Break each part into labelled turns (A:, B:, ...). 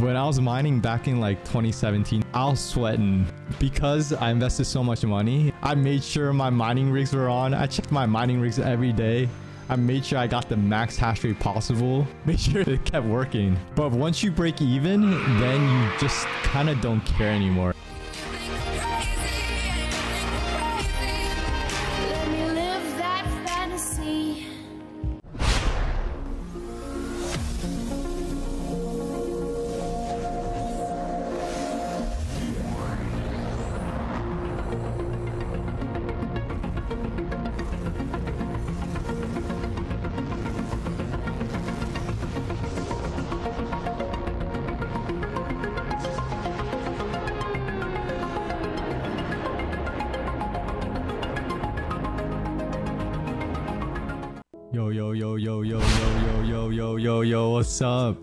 A: When I was mining back in like 2017, I was sweating because I invested so much money. I made sure my mining rigs were on. I checked my mining rigs every day. I made sure I got the max hash rate possible. Made sure it kept working. But once you break even, then you just kind of don't care anymore. Yo, what's up?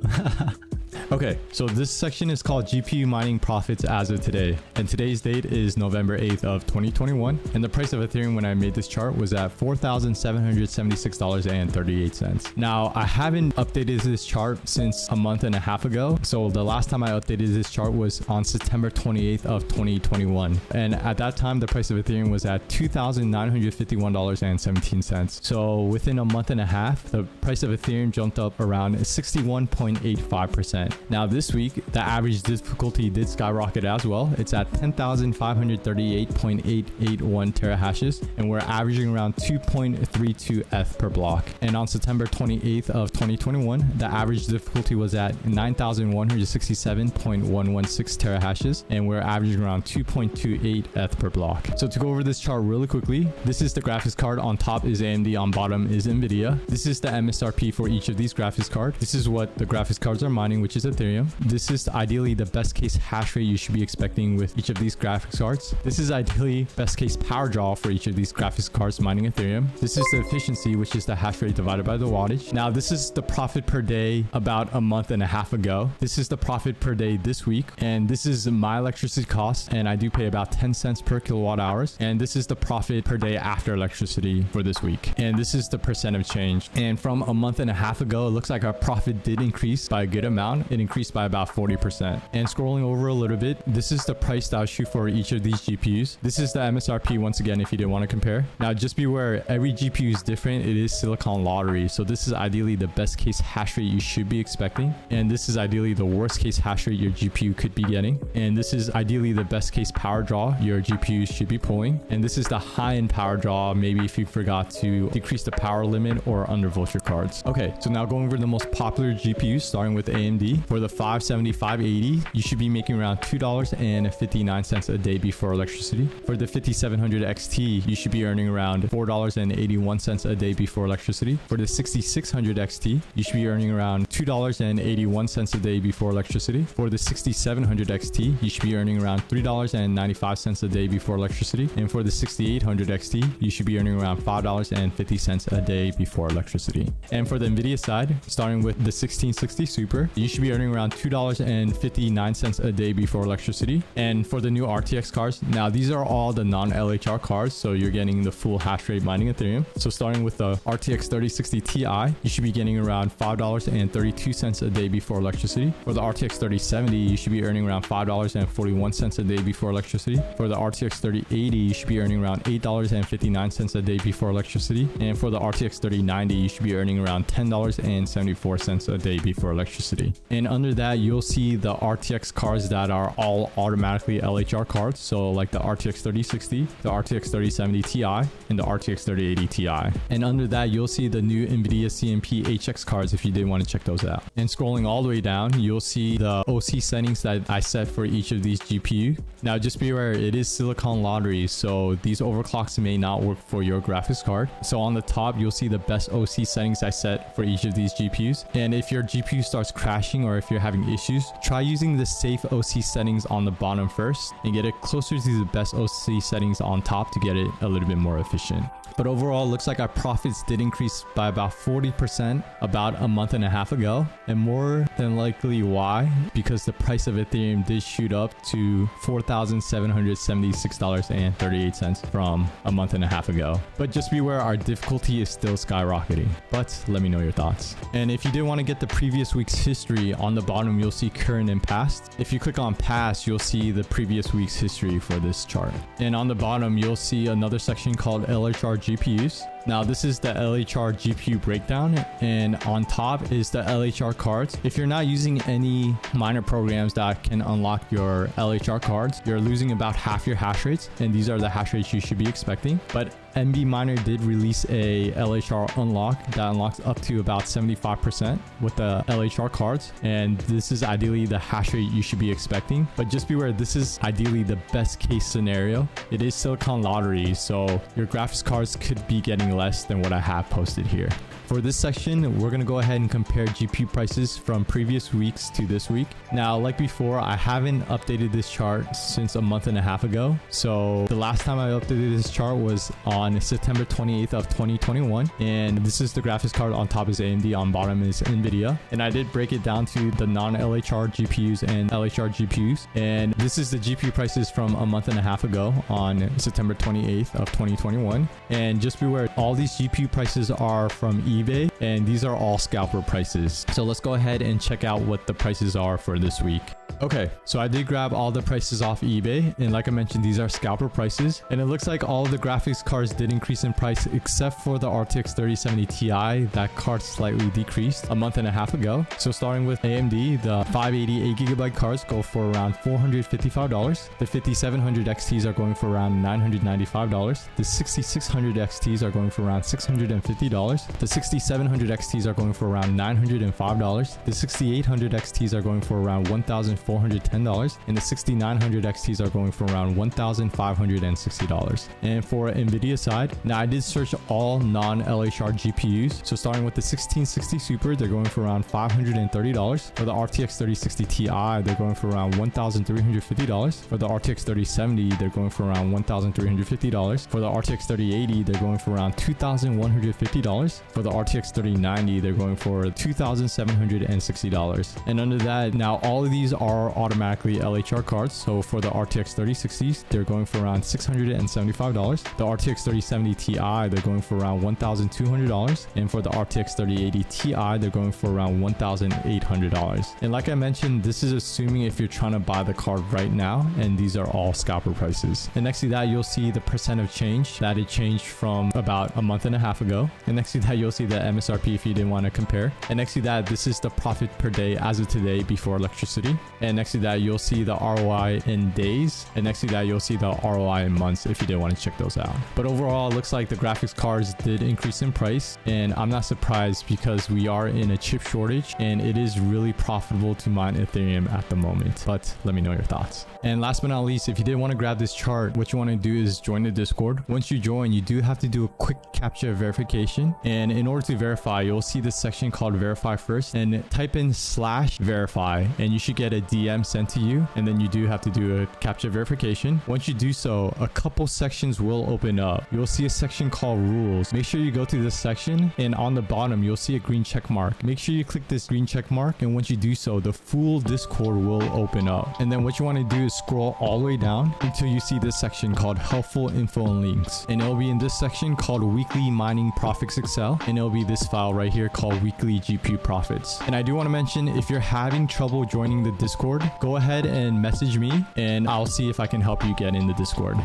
A: Okay, so this section is called GPU mining profits as of today, and today's date is November 8th of 2021, and the price of Ethereum when I made this chart was at $4,776.38. Now, I haven't updated this chart since a month and a half ago, so the last time I updated this chart was on September 28th of 2021, and at that time, the price of Ethereum was at $2,951.17. So within a month and a half, the price of Ethereum jumped up around 61.85%. Now this week, the average difficulty did skyrocket as well. It's at 10,538.881 terahashes, and we're averaging around 2.32 ETH per block. And on September 28th of 2021, the average difficulty was at 9,167.116 terahashes, and we're averaging around 2.28 ETH per block. So to go over this chart really quickly, this is the graphics card. On top is AMD, on bottom is NVIDIA. This is the MSRP for each of these graphics cards. This is what the graphics cards are mining, which is Ethereum. This is ideally the best case hash rate you should be expecting with each of these graphics cards. This is ideally best case power draw for each of these graphics cards mining Ethereum. This is the efficiency, which is the hash rate divided by the wattage. Now this is the profit per day about a month and a half ago. This is the profit per day this week, and this is my electricity cost, and I do pay about 10 cents per kilowatt hours. And this is the profit per day after electricity for this week, and this is the percent of change. And from a month and a half ago, it looks like our profit did increase by a good amount. It increased by about 40%. And scrolling over a little bit, this is the price that I'll shoot for each of these GPUs. This is the MSRP once again, if you didn't want to compare. Now just be aware, every GPU is different. It is silicon lottery, so this is ideally the best case hash rate you should be expecting, and this is ideally the worst case hash rate your GPU could be getting, and this is ideally the best case power draw your GPU should be pulling, and this is the high-end power draw maybe if you forgot to decrease the power limit or undervolt your cards. Okay, so now going over the most popular GPUs, starting with AMD. For the 57580, you should be making around $2.59 a day before electricity. For the 5700 XT, you should be earning around $4.81 a day before electricity. For the 6600 XT, you should be earning around $2.81 a day before electricity. For the 6700 XT, you should be earning around $3.95 a day before electricity. And for the 6800 XT, you should be earning around $5.50 a day before electricity. And for the NVIDIA side, starting with the 1660 Super, you should be earning around $2.59 a day before electricity. And for the new RTX cards, now these are all the non-LHR cards, so you're getting the full hash rate mining Ethereum. So starting with the RTX 3060 Ti, you should be getting around $5.32 a day before electricity. For the RTX 3070, you should be earning around $5.41 a day before electricity. For the RTX 3080, you should be earning around $8.59 a day before electricity. And for the RTX 3090, you should be earning around $10.74 a day before electricity. And under that, you'll see the RTX cards that are all automatically LHR cards. So like the RTX 3060, the RTX 3070 Ti, and the RTX 3080 Ti. And under that, you'll see the new NVIDIA CMP HX cards if you did want to check those out. And scrolling all the way down, you'll see the OC settings that I set for each of these GPU. Now just be aware, it is silicon lottery, so these overclocks may not work for your graphics card. So on the top, you'll see the best OC settings I set for each of these GPUs. And if your GPU starts crashing or if you're having issues, try using the safe OC settings on the bottom first and get it closer to the best OC settings on top to get it a little bit more efficient. But overall, it looks like our profits did increase by about 40% about a month and a half ago. And more than likely why? Because the price of Ethereum did shoot up to $4,776.38 from a month and a half ago. But just beware, our difficulty is still skyrocketing. But let me know your thoughts. And if you did want to get the previous week's history, on the bottom you'll see current and past. If you click on past, you'll see the previous week's history for this chart. And on the bottom you'll see another section called LHR GPUs. Now this is the LHR GPU breakdown, and on top is the LHR cards. If you're not using any miner programs that can unlock your LHR cards, you're losing about half your hash rates, and these are the hash rates you should be expecting. But MB Miner did release a LHR unlock that unlocks up to about 75% with the LHR cards, and this is ideally the hash rate you should be expecting. But just beware, this is ideally the best case scenario. It is Silicon Lottery, so your graphics cards could be getting less than what I have posted here. For this section, we're going to go ahead and compare GPU prices from previous weeks to this week. Now, like before, I haven't updated this chart since a month and a half ago. So the last time I updated this chart was on September 28th of 2021. And this is the graphics card. On top is AMD, on bottom is NVIDIA. And I did break it down to the non-LHR GPUs and LHR GPUs. And this is the GPU prices from a month and a half ago on September 28th of 2021. And just beware, all these GPU prices are from eBay, and these are all scalper prices. So let's go ahead and check out what the prices are for this week. Okay, so I did grab all the prices off eBay, and like I mentioned, these are scalper prices, and it looks like all of the graphics cards did increase in price except for the RTX 3070 Ti. That card slightly decreased a month and a half ago. So starting with AMD, the 580 8GB cards go for around $455. The 5700 XTs are going for around $995. The 6600 XTs are going for around $650. The 6700 XTs are going for around $905. The 6800 XTs are going for around $1,410, and the 6900 XTs are going for around $1,560. And for NVIDIA side, now I did search all non-LHR GPUs. So starting with the 1660 Super, they're going for around $530. For the RTX 3060 Ti, they're going for around $1,350. For the RTX 3070, they're going for around $1,350. For the RTX 3080, they're going for around $2,150. For the RTX 3090, they're going for $2,760. And under that, now all of these are automatically LHR cards. So for the RTX 3060s, they're going for around $675. The RTX 3070 Ti, they're going for around $1,200. And for the RTX 3080 Ti, they're going for around $1,800. And like I mentioned, this is assuming if you're trying to buy the card right now, and these are all scalper prices. And next to that, you'll see the percent of change that it changed from about a month and a half ago. And next to that, you'll see the MSRP if you didn't want to compare. And next to that, this is the profit per day as of today before electricity. And next to that, you'll see the ROI in days. And next to that, you'll see the ROI in months if you did want to check those out. But overall, it looks like the graphics cards did increase in price. And I'm not surprised because we are in a chip shortage and it is really profitable to mine Ethereum at the moment. But let me know your thoughts. And last but not least, if you did want to grab this chart, what you want to do is join the Discord. Once you join, you do have to do a quick CAPTCHA verification. And in order to verify, you'll see this section called verify first, and type in /verify, and you should get a DM sent to you. And then you do have to do a CAPTCHA verification. Once you do so, a couple sections will open up. You'll see a section called rules. Make sure you go to this section, and on the bottom, you'll see a green check mark. Make sure you click this green check mark, and once you do so, the full Discord will open up. And then what you want to do is scroll all the way down until you see this section called helpful info and links, and it'll be in this section called weekly mining profits Excel, and it'll be this file right here called weekly GPU profits. And I do want to mention, if you're having trouble joining the Discord, go ahead and message me and I'll see if I can help you get in the Discord.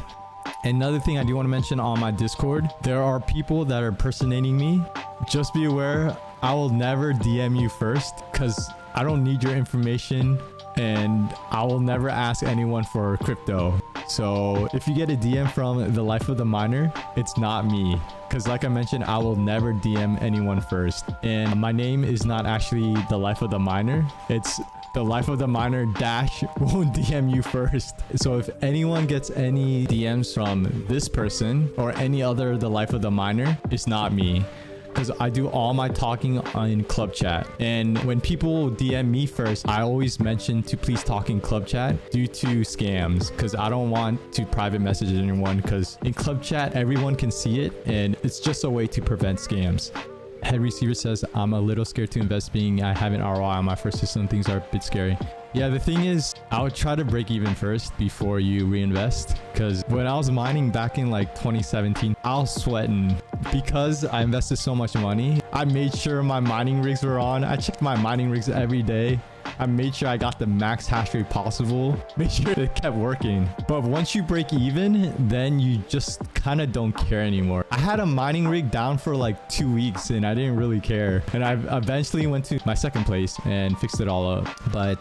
A: Another thing I do want to mention on my Discord, there are people that are impersonating me. Just be aware, I will never DM you first because I don't need your information, and I will never ask anyone for crypto. So if you get a DM from the Life of the Miner, it's not me. Because like I mentioned, I will never DM anyone first. And my name is not actually the Life of the Miner. It's the Life of the Miner dash won't DM you first. So if anyone gets any DMs from this person or any other the Life of the Miner, it's not me. because I do all my talking in club chat. And when people DM me first, I always mention to please talk in club chat due to scams, because I don't want to private message anyone, because in club chat, everyone can see it and it's just a way to prevent scams. Head receiver says, I'm a little scared to invest being I have an ROI on my first system. Things are a bit scary. Yeah, the thing is, I would try to break even first before you reinvest. Because when I was mining back in like 2017, I was sweating because I invested so much money. I made sure my mining rigs were on. I checked my mining rigs every day. I made sure I got the max hash rate possible. Make sure it kept working. But once you break even, then you just kind of don't care anymore. I had a mining rig down for like 2 weeks and I didn't really care. And I eventually went to my second place and fixed it all up. But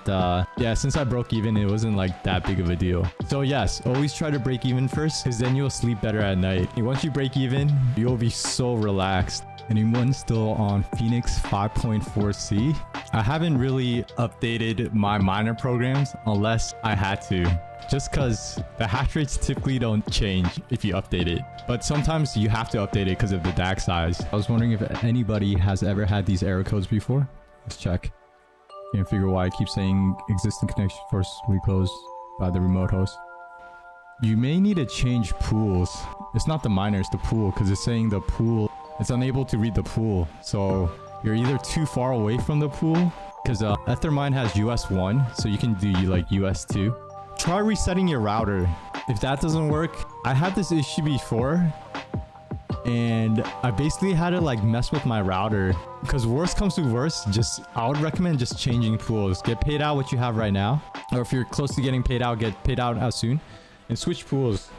A: yeah, since I broke even, it wasn't like that big of a deal. So yes, always try to break even first, because then you'll sleep better at night. Once you break even, you'll be so relaxed. Anyone still on Phoenix 5.4C? I haven't really updated my miner programs unless I had to, just because the hash rates typically don't change if you update it. But sometimes you have to update it because of the DAG size. I was wondering if anybody has ever had these error codes before. Let's check. Can't figure why it keeps saying existing connection forcibly closed by the remote host. You may need to change pools. It's not the miner, it's the pool, because it's saying the pool, it's unable to read the pool. So you're either too far away from the pool, because Ethermine has US1, so you can do like US2. Try resetting your router. If that doesn't work, I had this issue before, and I basically had to like mess with my router, because worst comes to worst, I would recommend just changing pools. Get paid out what you have right now, or if you're close to getting paid out, get paid out as soon, and switch pools.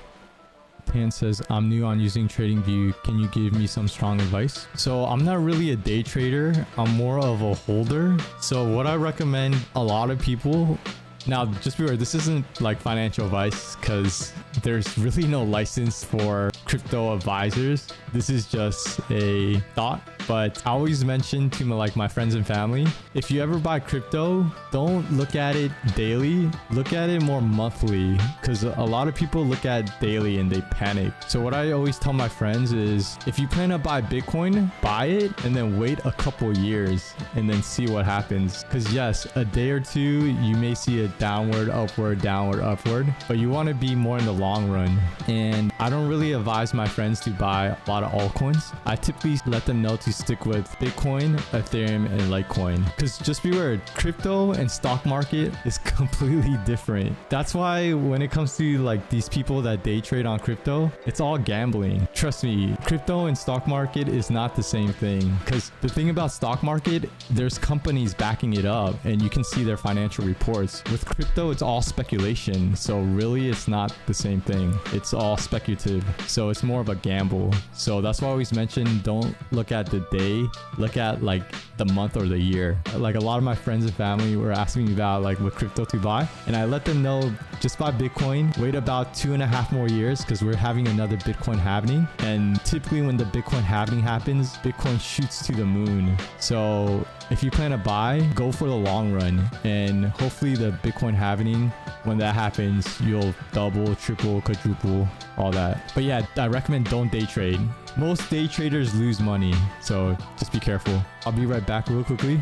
A: Pan says, I'm new on using TradingView. Can you give me some strong advice? So I'm not really a day trader. I'm more of a holder. So what I recommend a lot of people, now just beware, this isn't like financial advice, because there's really no license for crypto advisors. This is just a thought. But I always mention to my friends and family, if you ever buy crypto, don't look at it daily. Look at it more monthly, because a lot of people look at daily and they panic. So what I always tell my friends is, if you plan to buy Bitcoin, buy it and then wait a couple years and then see what happens. Because yes, a day or two, you may see a downward, upward, upward, but you want to be more in the long run. And I don't really advise my friends to buy a lot of altcoins. I typically let them know to stick with Bitcoin, Ethereum, and Litecoin. Because just beware, crypto and stock market is completely different. That's why when it comes to like these people that day trade on crypto, it's all gambling. Trust me, crypto and stock market is not the same thing. Because the thing about stock market, there's companies backing it up and you can see their financial reports. With crypto, it's all speculation. So really, it's not the same thing. It's all speculative. So it's more of a gamble. So that's why I always mention, don't look at the day, look at like the month or the year. Like a lot of my friends and family were asking me about like what crypto to buy, and I let them know, just buy Bitcoin, wait about 2.5 more years, because we're having another Bitcoin halving. And typically when the Bitcoin halving happens, Bitcoin shoots to the moon. So if you plan to buy, go for the long run, and hopefully the Bitcoin halving, when that happens, you'll double, triple, quadruple, all that. But yeah, I recommend don't day trade. Most day traders lose money, so just be careful. I'll be right back real quickly.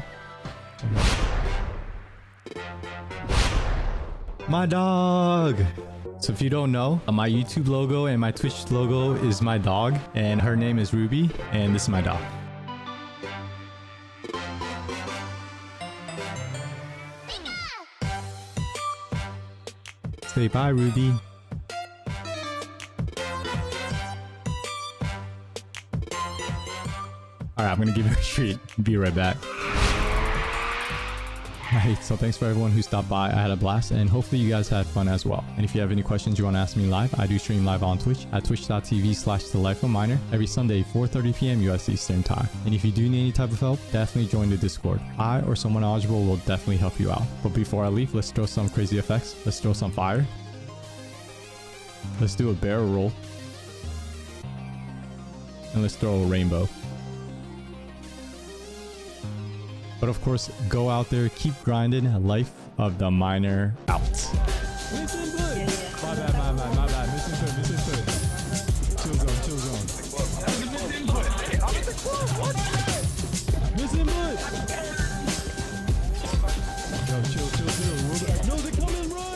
A: My dog! So if you don't know, my YouTube logo and my Twitch logo is my dog, and her name is Ruby, and this is my dog. Say bye, Ruby. Alright, I'm gonna give you a treat. Be right back. Alright, so thanks for everyone who stopped by. I had a blast, and hopefully you guys had fun as well. And if you have any questions you want to ask me live, I do stream live on Twitch at twitch.tv/thelifeofminer every Sunday, 4:30 p.m. US Eastern Time. And if you do need any type of help, definitely join the Discord. I or someone knowledgeable will definitely help you out. But before I leave, let's throw some crazy effects. Let's throw some fire. Let's do a barrel roll. And let's throw a rainbow. But of course, go out there, keep grinding. Life of the miner out. Misinput. My bad. Misinput. Chill zone. That was a misinput. I'm at the club. What? Yo, chill. No, they're coming, bro.